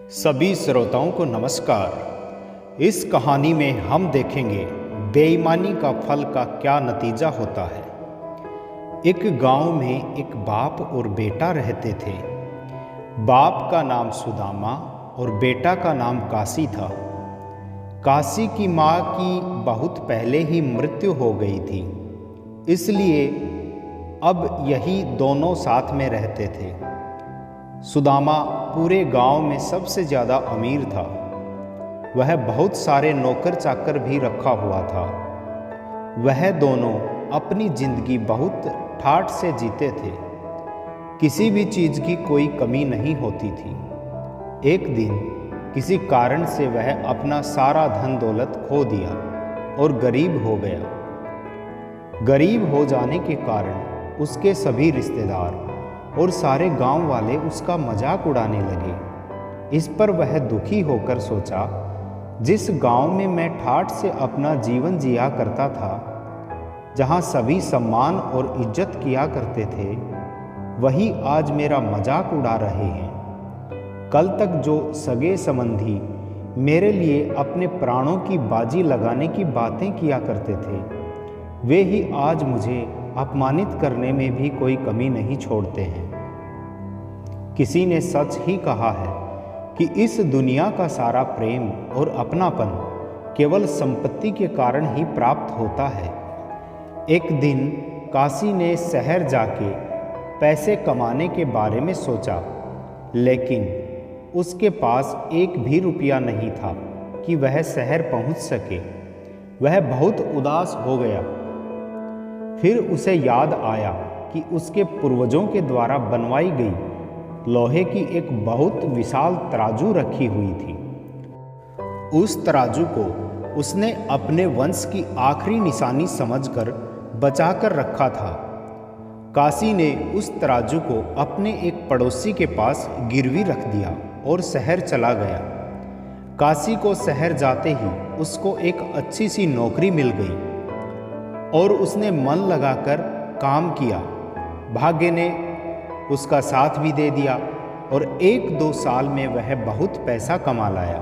सभी श्रोताओं को नमस्कार। इस कहानी में हम देखेंगे बेईमानी का फल का क्या नतीजा होता है। एक गांव में एक बाप और बेटा रहते थे। बाप का नाम सुदामा और बेटा का नाम काशी था। काशी की माँ की बहुत पहले ही मृत्यु हो गई थी, इसलिए अब यही दोनों साथ में रहते थे। सुदामा पूरे गांव में सबसे ज़्यादा अमीर था। वह बहुत सारे नौकर चाकर भी रखा हुआ था। वह दोनों अपनी जिंदगी बहुत ठाठ से जीते थे। किसी भी चीज़ की कोई कमी नहीं होती थी। एक दिन किसी कारण से वह अपना सारा धन दौलत खो दिया और गरीब हो गया। गरीब हो जाने के कारण उसके सभी रिश्तेदार और सारे गांव वाले उसका मजाक उड़ाने लगे। इस पर वह दुखी होकर सोचा, जिस गांव में मैं ठाठ से अपना जीवन जिया करता था, जहां सभी सम्मान और इज्जत किया करते थे, वही आज मेरा मजाक उड़ा रहे हैं। कल तक जो सगे संबंधी मेरे लिए अपने प्राणों की बाजी लगाने की बातें किया करते थे, वे ही आज मुझे अपमानित करने में भी कोई कमी नहीं छोड़ते हैं। किसी ने सच ही कहा है कि इस दुनिया का सारा प्रेम और अपनापन केवल संपत्ति के कारण ही प्राप्त होता है। एक दिन काशी ने शहर जाके पैसे कमाने के बारे में सोचा, लेकिन उसके पास एक भी रुपया नहीं था कि वह शहर पहुंच सके। वह बहुत उदास हो गया। फिर उसे याद आया कि उसके पूर्वजों के द्वारा बनवाई गई लोहे की एक बहुत विशाल तराजू रखी हुई थी। उस तराजू को उसने अपने वंश की आखिरी निशानी समझकर बचा कर रखा था। काशी ने उस तराजू को अपने एक पड़ोसी के पास गिरवी रख दिया और शहर चला गया। काशी को शहर जाते ही उसको एक अच्छी सी नौकरी मिल गई और उसने मन लगाकर काम किया। भाग्य ने उसका साथ भी दे दिया और 1-2 साल में वह बहुत पैसा कमा लाया।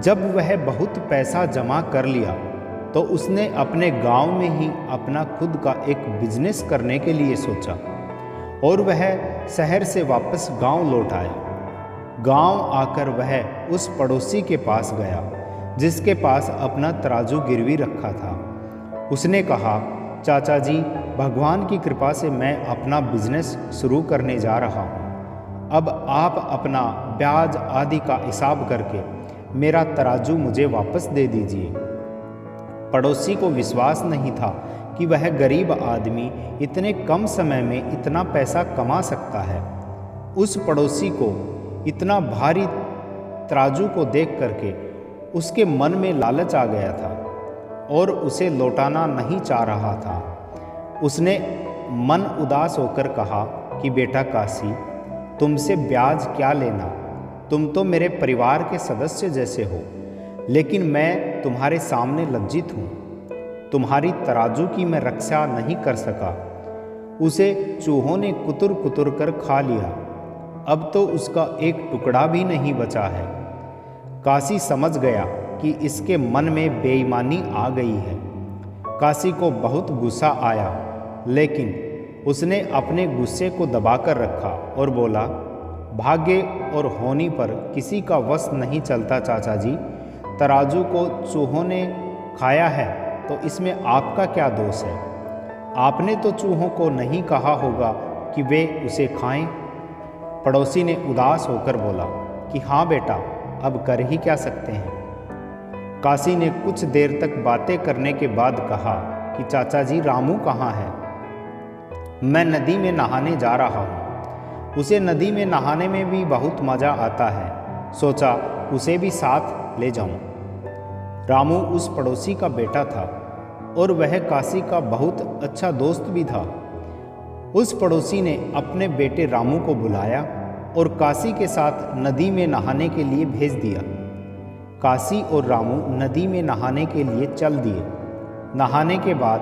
जब वह बहुत पैसा जमा कर लिया तो उसने अपने गांव में ही अपना खुद का एक बिजनेस करने के लिए सोचा और वह शहर से वापस गांव लौट आया। गांव आकर वह उस पड़ोसी के पास गया जिसके पास अपना तराजू गिरवी रखा था। उसने कहा, चाचा जी, भगवान की कृपा से मैं अपना बिजनेस शुरू करने जा रहा हूँ। अब आप अपना ब्याज आदि का हिसाब करके मेरा तराजू मुझे वापस दे दीजिए। पड़ोसी को विश्वास नहीं था कि वह गरीब आदमी इतने कम समय में इतना पैसा कमा सकता है। उस पड़ोसी को इतना भारी तराजू को देख करके उसके मन में लालच आ गया था और उसे लौटाना नहीं चाह रहा था। उसने मन उदास होकर कहा कि बेटा काशी, तुमसे ब्याज क्या लेना, तुम तो मेरे परिवार के सदस्य जैसे हो, लेकिन मैं तुम्हारे सामने लज्जित हूँ। तुम्हारी तराजू की मैं रक्षा नहीं कर सका। उसे चूहों ने कुतर कुतर कर खा लिया। अब तो उसका एक टुकड़ा भी नहीं बचा है। काशी समझ गया कि इसके मन में बेईमानी आ गई है। काशी को बहुत गुस्सा आया, लेकिन उसने अपने गुस्से को दबाकर रखा और बोला, भाग्य और होनी पर किसी का वश नहीं चलता चाचा जी। तराजू को चूहों ने खाया है तो इसमें आपका क्या दोष है? आपने तो चूहों को नहीं कहा होगा कि वे उसे खाएं। पड़ोसी ने उदास होकर बोला कि हाँ बेटा, अब कर ही क्या सकते हैं। काशी ने कुछ देर तक बातें करने के बाद कहा कि चाचा जी, रामू कहाँ है? मैं नदी में नहाने जा रहा हूँ। उसे नदी में नहाने में भी बहुत मज़ा आता है। सोचा उसे भी साथ ले जाऊँ। रामू उस पड़ोसी का बेटा था और वह काशी का बहुत अच्छा दोस्त भी था। उस पड़ोसी ने अपने बेटे रामू को बुलाया और काशी के साथ नदी में नहाने के लिए भेज दिया। काशी और रामू नदी में नहाने के लिए चल दिए। नहाने के बाद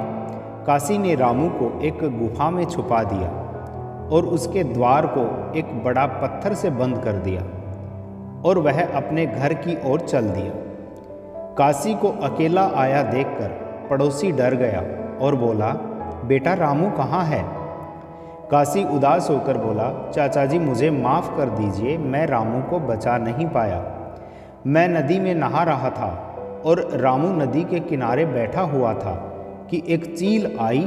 काशी ने रामू को एक गुफा में छुपा दिया और उसके द्वार को एक बड़ा पत्थर से बंद कर दिया। और वह अपने घर की ओर चल दिया। काशी को अकेला आया देखकर पड़ोसी डर गया और बोला, बेटा रामू कहाँ है? काशी उदास होकर बोला, चाचा जी मुझे माफ़ कर दीजिए, मैं रामू को बचा नहीं पाया। मैं नदी में नहा रहा था और रामू नदी के किनारे बैठा हुआ था कि एक चील आई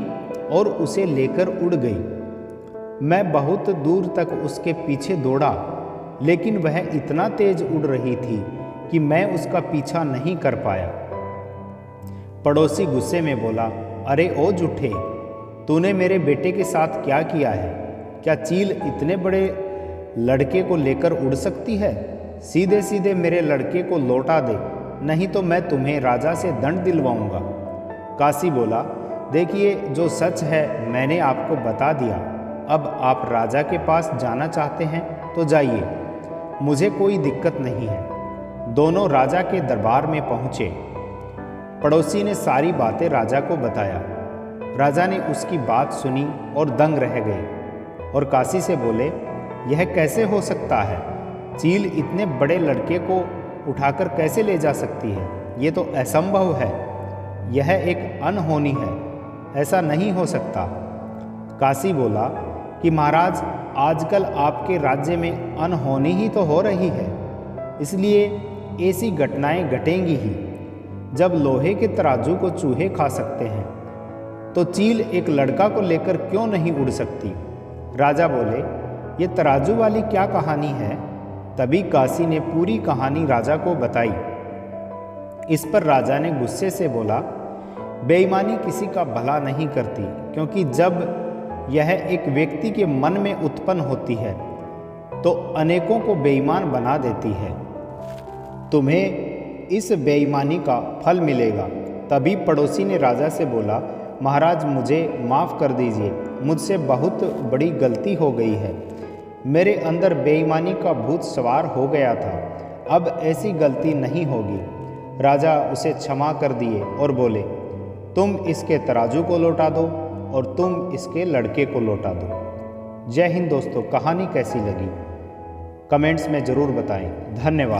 और उसे लेकर उड़ गई। मैं बहुत दूर तक उसके पीछे दौड़ा, लेकिन वह इतना तेज उड़ रही थी कि मैं उसका पीछा नहीं कर पाया। पड़ोसी गुस्से में बोला, अरे ओ झूठे, तूने मेरे बेटे के साथ क्या किया है? क्या चील इतने बड़े लड़के को लेकर उड़ सकती है? सीधे सीधे मेरे लड़के को लौटा दे, नहीं तो मैं तुम्हें राजा से दंड दिलवाऊंगा। काशी बोला, देखिए जो सच है मैंने आपको बता दिया, अब आप राजा के पास जाना चाहते हैं तो जाइए, मुझे कोई दिक्कत नहीं है। दोनों राजा के दरबार में पहुँचे। पड़ोसी ने सारी बातें राजा को बताया। राजा ने उसकी बात सुनी और दंग रह गए और काशी से बोले, यह कैसे हो सकता है? चील इतने बड़े लड़के को उठाकर कैसे ले जा सकती है? ये तो असंभव है, यह एक अनहोनी है, ऐसा नहीं हो सकता। काशी बोला कि महाराज आजकल आपके राज्य में अनहोनी ही तो हो रही है, इसलिए ऐसी घटनाएं घटेंगी ही। जब लोहे के तराजू को चूहे खा सकते हैं तो चील एक लड़का को लेकर क्यों नहीं उड़ सकती? राजा बोले, ये तराजू वाली क्या कहानी है? तभी काशी ने पूरी कहानी राजा को बताई। इस पर राजा ने गुस्से से बोला, बेईमानी किसी का भला नहीं करती, क्योंकि जब यह एक व्यक्ति के मन में उत्पन्न होती है तो अनेकों को बेईमान बना देती है। तुम्हें इस बेईमानी का फल मिलेगा। तभी पड़ोसी ने राजा से बोला, महाराज मुझे माफ़ कर दीजिए, मुझसे बहुत बड़ी गलती हो गई है। मेरे अंदर बेईमानी का भूत सवार हो गया था, अब ऐसी गलती नहीं होगी। राजा उसे क्षमा कर दिए और बोले, तुम इसके तराजू को लौटा दो और तुम इसके लड़के को लौटा दो। जय हिंद दोस्तों, कहानी कैसी लगी कमेंट्स में ज़रूर बताएं। धन्यवाद।